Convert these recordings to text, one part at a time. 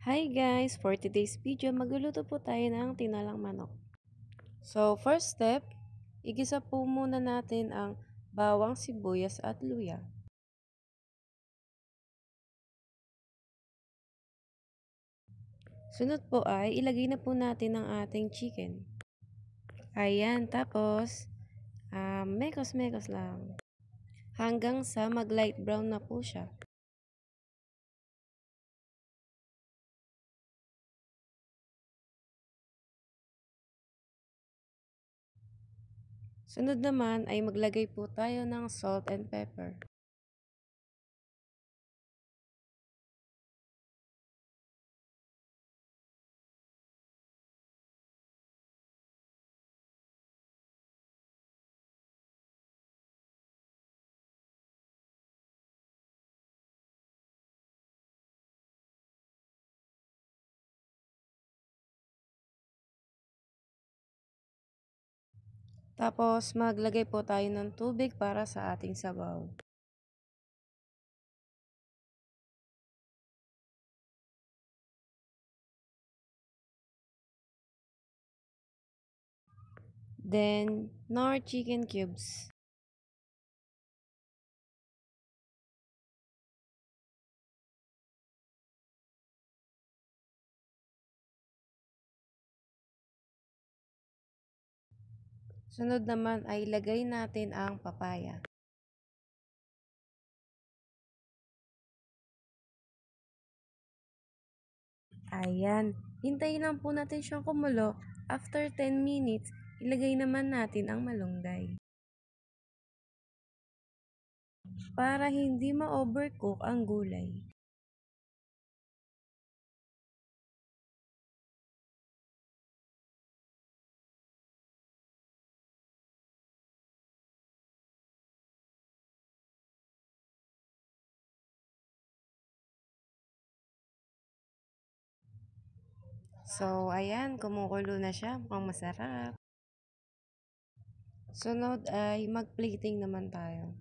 Hi guys! For today's video, magluluto po tayo ng tinolang manok. So, first step, igisa po muna natin ang bawang, sibuyas at luya. Sunod po ay ilagay na po natin ang ating chicken. Ayan, tapos mekos-mekos lang hanggang sa mag light brown na po siya. Sunod naman ay maglagay po tayo ng salt and pepper. Tapos maglagay po tayo ng tubig para sa ating sabaw. Then, Knorr chicken cubes. Sunod naman ay ilagay natin ang papaya. Ayan, hintayin lang po natin siyang kumulo. After 10 minutes, ilagay naman natin ang malunggay. Para hindi ma-overcook ang gulay. So, ayan, kumukulo na siya. Mukhang masarap. Sunod ay mag-plating naman tayo.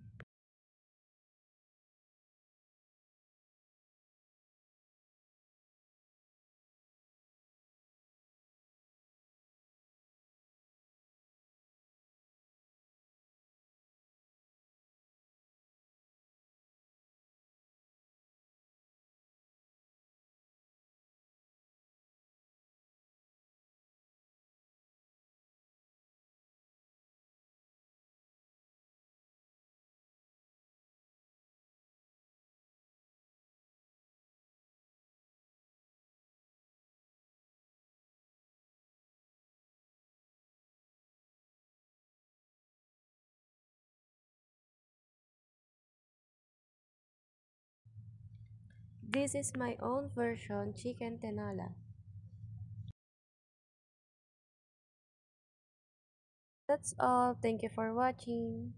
This is my own version chicken tinola. That's all. Thank you for watching.